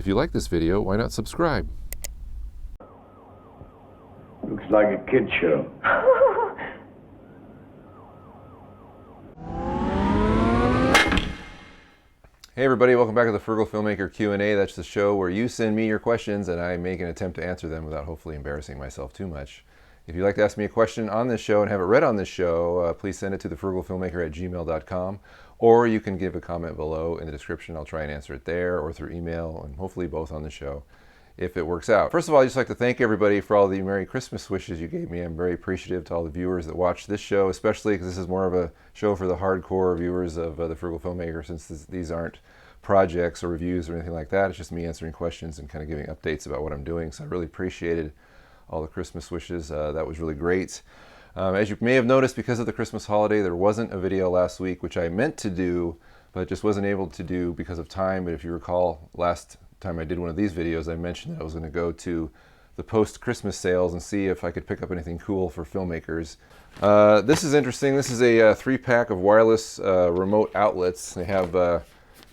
If you like this video, why not subscribe? Looks like a kid show. Hey everybody, welcome back to the Frugal Filmmaker Q&A. That's the show where you send me your questions and I make an attempt to answer them without hopefully embarrassing myself too much. If you'd like to ask me a question on this show and have it read on this show, please send it to thefrugalfilmmaker@gmail.com, or you can give a comment below in the description. I'll try and answer it there or through email, and hopefully both on the show if it works out. First of all, I'd just like to thank everybody for all the Merry Christmas wishes you gave me. I'm very appreciative to all the viewers that watch this show, especially because this is more of a show for the hardcore viewers of the Frugal Filmmaker, since these aren't projects or reviews or anything like that. It's just me answering questions and kind of giving updates about what I'm doing. So I really appreciated all the Christmas wishes. That was really great. As you may have noticed, because of the Christmas holiday, there wasn't a video last week, which I meant to do, but just wasn't able to do because of time. But if you recall, last time I did one of these videos, I mentioned that I was going to go to the post-Christmas sales and see if I could pick up anything cool for filmmakers. This is interesting. This is a 3-pack of wireless remote outlets. They have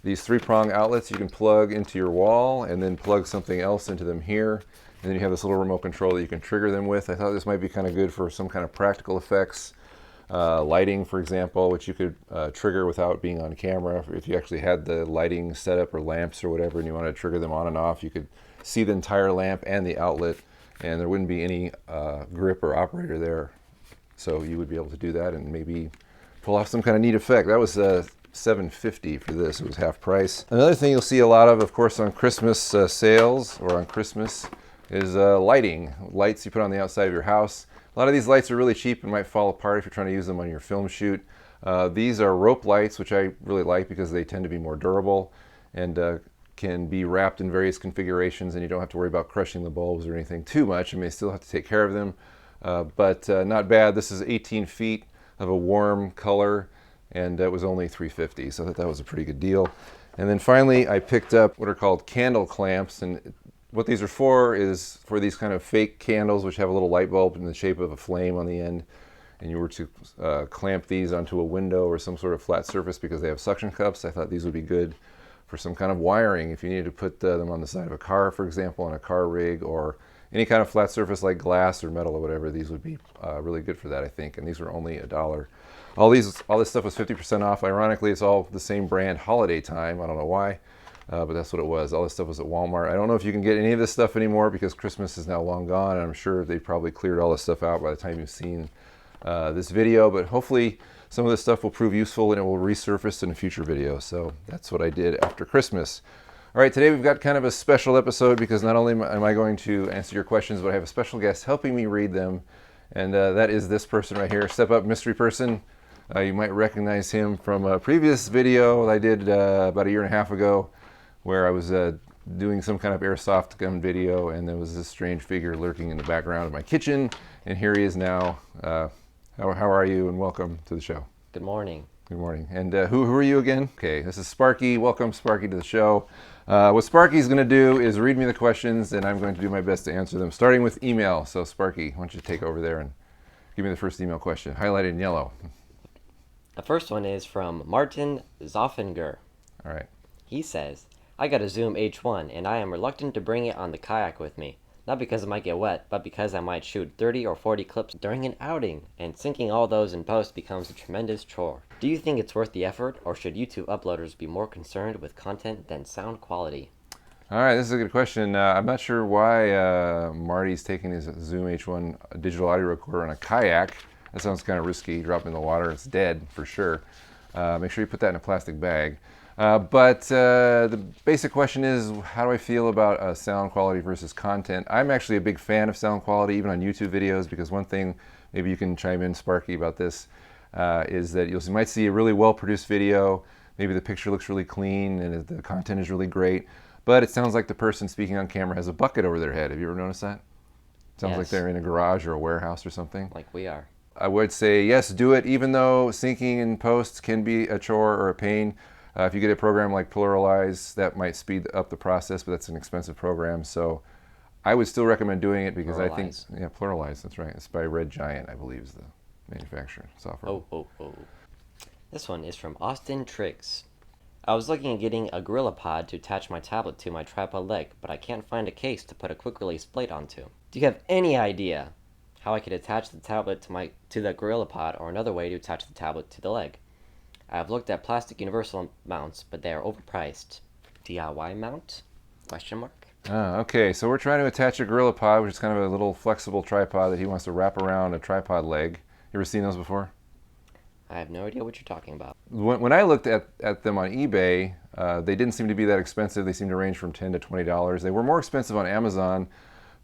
these 3-prong outlets you can plug into your wall and then plug something else into them here. And then you have this little remote control that you can trigger them with. I thought this might be kind of good for some kind of practical effects. Lighting, for example, which you could trigger without being on camera. If you actually had the lighting set up or lamps or whatever and you wanted to trigger them on and off, you could see the entire lamp and the outlet, and there wouldn't be any grip or operator there. So you would be able to do that and maybe pull off some kind of neat effect. That was $7.50 for this. It was half price. Another thing you'll see a lot of course, on Christmas sales or on Christmas is lighting. Lights you put on the outside of your house. A lot of these lights are really cheap and might fall apart if you're trying to use them on your film shoot. These are rope lights, which I really like because they tend to be more durable and can be wrapped in various configurations, and you don't have to worry about crushing the bulbs or anything too much. I mean, you still have to take care of them, but not bad. This is 18 feet of a warm color, and it was only $3.50, so I thought that was a pretty good deal. And then finally, I picked up what are called candle clamps, and what these are for is for these kind of fake candles which have a little light bulb in the shape of a flame on the end, and you were to clamp these onto a window or some sort of flat surface because they have suction cups. I thought these would be good for some kind of wiring if you needed to put them on the side of a car, for example, on a car rig, or any kind of flat surface like glass or metal or whatever. These would be really good for that, I think, and these were only $1. All this stuff was 50% off. Ironically, it's all the same brand, Holiday Time. I don't know why. But that's what it was. All this stuff was at Walmart. I don't know if you can get any of this stuff anymore because Christmas is now long gone, and I'm sure they probably cleared all this stuff out by the time you've seen this video, but hopefully some of this stuff will prove useful and it will resurface in a future video. So that's what I did after Christmas. All right, today we've got kind of a special episode because not only am I going to answer your questions, but I have a special guest helping me read them, and that is this person right here. Step up, mystery person. You might recognize him from a previous video that I did about 1.5 years ago, where I was doing some kind of airsoft gun video, and there was this strange figure lurking in the background of my kitchen, and here he is now. How are you, and welcome to the show. Good morning. Good morning. And who are you again? Okay, this is Sparky. Welcome, Sparky, to the show. What Sparky's going to do is read me the questions, and I'm going to do my best to answer them, starting with email. So Sparky, why don't you take over there and give me the first email question, highlighted in yellow. The first one is from Martin Zoffinger. All right. He says, I got a Zoom H1 and I am reluctant to bring it on the kayak with me. Not because it might get wet, but because I might shoot 30 or 40 clips during an outing, and syncing all those in post becomes a tremendous chore. Do you think it's worth the effort, or should YouTube uploaders be more concerned with content than sound quality? All right, this is a good question. I'm not sure why Marty's taking his Zoom H1 digital audio recorder on a kayak. That sounds kind of risky. Drop it in the water, it's dead for sure. Make sure you put that in a plastic bag. But the basic question is, how do I feel about sound quality versus content? I'm actually a big fan of sound quality, even on YouTube videos, because one thing, maybe you can chime in, Sparky, about this, is that you might see a really well-produced video. Maybe the picture looks really clean and the content is really great, but it sounds like the person speaking on camera has a bucket over their head. Have you ever noticed that? It sounds like they're in a garage or a warehouse or something. Like we are. I would say, yes, do it, even though syncing in post can be a chore or a pain. If you get a program like PluralEyes, that might speed up the process, but that's an expensive program. So I would still recommend doing it because I think, yeah, PluralEyes, that's right. It's by Red Giant, I believe, is the manufacturer software. Oh. This one is from Austin Triggs. I was looking at getting a Gorilla Pod to attach my tablet to my tripod leg, but I can't find a case to put a quick release plate onto. Do you have any idea how I could attach the tablet to the Gorilla Pod, or another way to attach the tablet to the leg? I have looked at plastic universal mounts, but they are overpriced. DIY mount? Question mark. Okay, so we're trying to attach a Gorilla Pod, which is kind of a little flexible tripod that he wants to wrap around a tripod leg. You ever seen those before? I have no idea what you're talking about. When I looked at them on eBay, they didn't seem to be that expensive. They seemed to range from $10 to $20. They were more expensive on Amazon,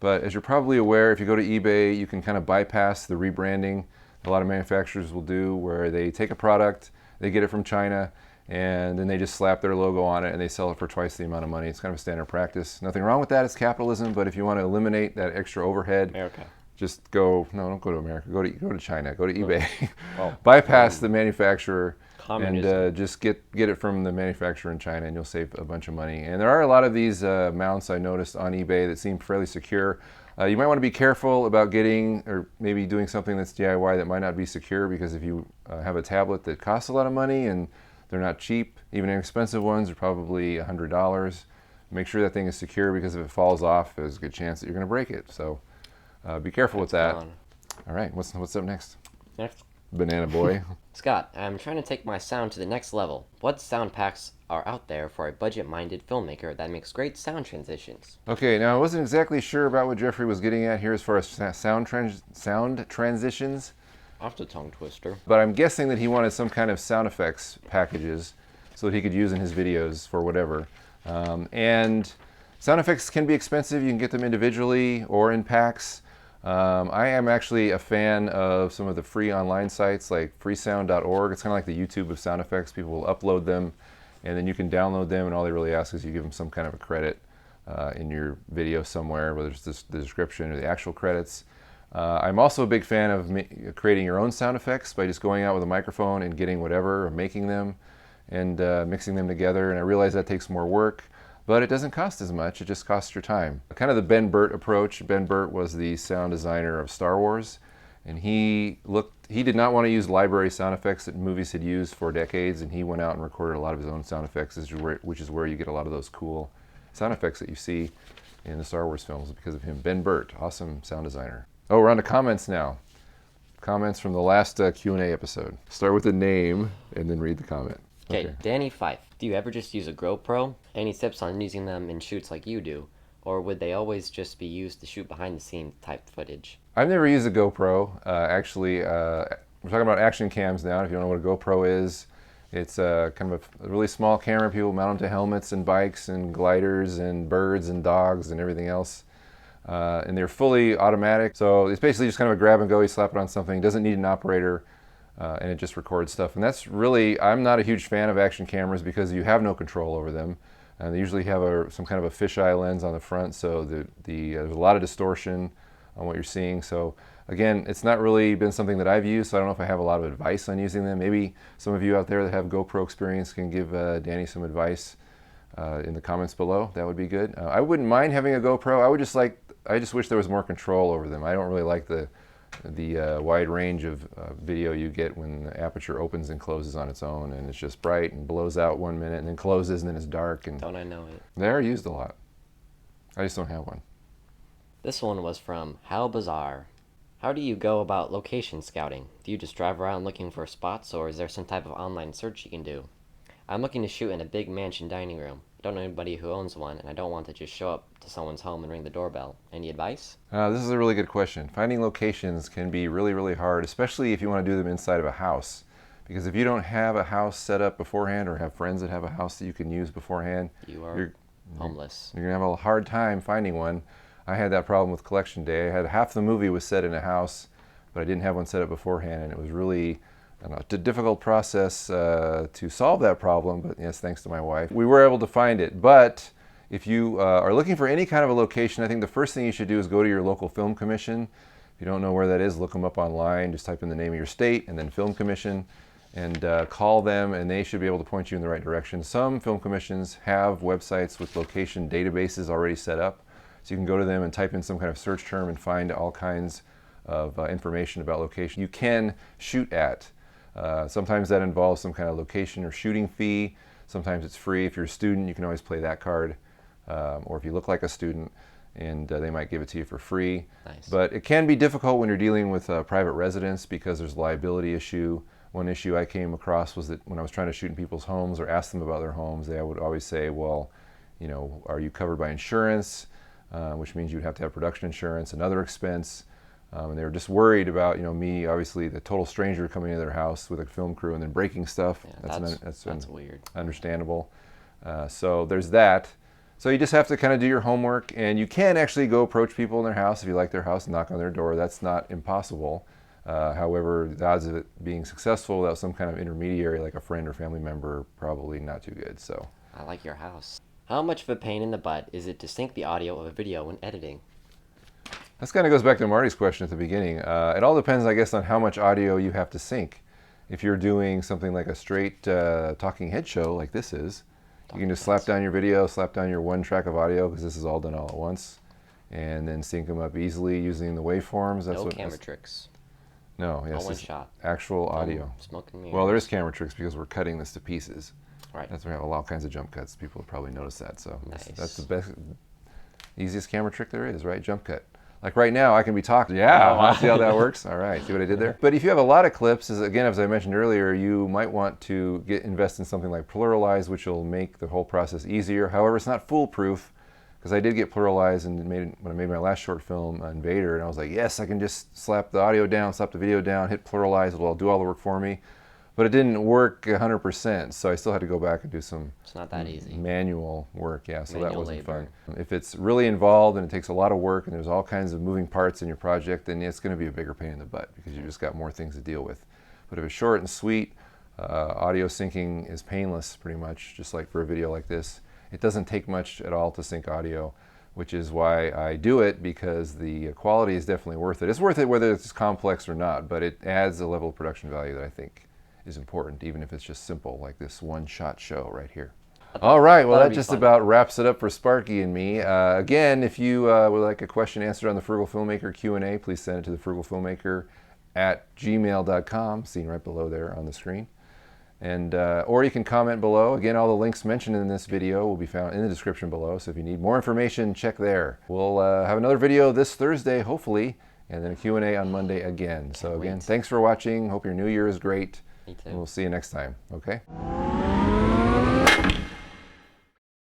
but as you're probably aware, if you go to eBay, you can kind of bypass the rebranding a lot of manufacturers will do, where they take a product, they get it from China, and then they just slap their logo on it and they sell it for twice the amount of money. It's kind of a standard practice. Nothing wrong with that, it's capitalism, but if you want to eliminate that extra overhead, America. just go, no, don't go to America, go to China, go to eBay. Oh. Bypass the manufacturer Communism. and just get it from the manufacturer in China, and you'll save a bunch of money. And there are a lot of these mounts I noticed on eBay that seem fairly secure. You might want to be careful about getting, or maybe doing something that's DIY that might not be secure, because if you have a tablet that costs a lot of money and they're not cheap, even inexpensive ones are probably $100, make sure that thing is secure, because if it falls off, there's a good chance that you're going to break it. So be careful with that. Gone. All right, what's up next? Next. Banana boy. Scott, I'm trying to take my sound to the next level. What sound packs are out there for a budget-minded filmmaker that makes great sound transitions? Okay, now I wasn't exactly sure about what Jeffrey was getting at here as far as sound transitions, Off the tongue twister. but I'm guessing that he wanted some kind of sound effects packages so that he could use in his videos for whatever. And sound effects can be expensive. You can get them individually or in packs. I am actually a fan of some of the free online sites like freesound.org. It's kind of like the YouTube of sound effects. People will upload them, and then you can download them, and all they really ask is you give them some kind of a credit in your video somewhere, whether it's the description or the actual credits. I'm also a big fan of creating your own sound effects by just going out with a microphone and getting whatever, or making them and mixing them together. And I realize that takes more work, but it doesn't cost as much. It just costs your time. Kind of the Ben Burtt approach. Ben Burtt was the sound designer of Star Wars, and he did not want to use library sound effects that movies had used for decades, and he went out and recorded a lot of his own sound effects, which is where you get a lot of those cool sound effects that you see in the Star Wars films because of him. Ben Burtt, awesome sound designer. Oh, we're on to comments now. Comments from the last Q&A episode. Start with the name and then read the comment. Okay, Danny Fife. Do you ever just use a GoPro? Any tips on using them in shoots like you do? Or would they always just be used to shoot behind the scenes type footage? I've never used a GoPro. Actually, we're talking about action cams now. If you don't know what a GoPro is, it's kind of a really small camera. People mount them to helmets and bikes and gliders and birds and dogs and everything else. And they're fully automatic. So it's basically just kind of a grab and go. You slap it on something. It doesn't need an operator. And it just records stuff. And that's really, I'm not a huge fan of action cameras because you have no control over them. And they usually have some kind of a fisheye lens on the front, so there's a lot of distortion on what you're seeing. So again, it's not really been something that I've used, so I don't know if I have a lot of advice on using them. Maybe some of you out there that have GoPro experience can give Danny some advice in the comments below. That would be good. I wouldn't mind having a GoPro. I just wish there was more control over them. I don't really like the wide range of video you get when the aperture opens and closes on its own, and it's just bright and blows out 1 minute and then closes and then it's dark. And Don't I know it? they are used a lot. I just don't have one. This one was from How Bizarre. How do you go about location scouting? Do you just drive around looking for spots, or is there some type of online search you can do? I'm looking to shoot in a big mansion dining room. I don't know anybody who owns one, and I don't want to just show up to someone's home and ring the doorbell. Any advice? This is a really good question. Finding locations can be really, really hard, especially if you want to do them inside of a house. Because if you don't have a house set up beforehand, or have friends that have a house that you can use beforehand, You're homeless. You're going to have a hard time finding one. I had that problem with Collection Day. I had half the movie was set in a house, but I didn't have one set up beforehand, and it was really a difficult process to solve that problem, but yes, thanks to my wife. We were able to find it, but if you are looking for any kind of a location, I think the first thing you should do is go to your local film commission. If you don't know where that is, look them up online. Just type in the name of your state and then film commission, and call them, and they should be able to point you in the right direction. Some film commissions have websites with location databases already set up, so you can go to them and type in some kind of search term and find all kinds of information about location you can shoot at. Sometimes that involves some kind of location or shooting fee. Sometimes it's free. If you're a student, you can always play that card. Or if you look like a student, and they might give it to you for free. Nice. But it can be difficult when you're dealing with private residents because there's a liability issue. One issue I came across was that when I was trying to shoot in people's homes or ask them about their homes, they would always say, well, you know, are you covered by insurance? Which means you'd have to have production insurance, another expense. And they were just worried about, you know, me, obviously the total stranger coming into their house with a film crew and then breaking stuff. Yeah, that's weird. Understandable. So there's that. So you just have to kind of do your homework, and you can actually go approach people in their house if you like their house and knock on their door. That's not impossible. However, the odds of it being successful without some kind of intermediary like a friend or family member are probably not too good. So I like your house. How much of a pain in the butt is it to sync the audio of a video when editing? this kind of goes back to Marty's question at the beginning. It all depends, I guess, on how much audio you have to sync. If you're doing something like a straight talking head show like this is, you can just slap down your video, slap down your one track of audio, because this is all done all at once, and then sync them up easily using the waveforms. No camera tricks. No, yes, all one shot. Actual audio. Smoke and mirrors. Well, there is camera tricks because we're cutting this to pieces. Right. That's why we have all kinds of jump cuts. People have probably noticed that. So Nice. that's the best, easiest camera trick there is, right? Jump cut. Like right now, I can be talking. Yeah, wow. See how that works? All right, see what I did there? But if you have a lot of clips, again, as I mentioned earlier, you might want to invest in something like PluralEyes, which will make the whole process easier. However, it's not foolproof, because I did get PluralEyes when I made my last short film, Invader, and I was like, yes, I can just slap the audio down, slap the video down, hit PluralEyes, it'll do all the work for me. But it didn't work 100%, so I still had to go back and do some It's not that easy. manual work. Yeah, so that Manual wasn't labor. fun. If it's really involved and it takes a lot of work and there's all kinds of moving parts in your project, then it's going to be a bigger pain in the butt because you've just got more things to deal with. But if it's short and sweet, audio syncing is painless pretty much, just like for a video like this. It doesn't take much at all to sync audio, which is why I do it, because the quality is definitely worth it. It's worth it whether it's complex or not, but it adds a level of production value that I think is important, even if it's just simple, like this one-shot show right here. All right, well, that just about wraps it up for Sparky and me. Again, if you would like a question answered on the Frugal Filmmaker Q&A, please send it to thefrugalfilmmaker@gmail.com, seen right below there on the screen. And or you can comment below. Again, all the links mentioned in this video will be found in the description below, so if you need more information, check there. We'll have another video this Thursday, hopefully, and then a Q&A on Monday again. So again, thanks for watching. Hope your new year is great. Me too. And we'll see you next time, okay?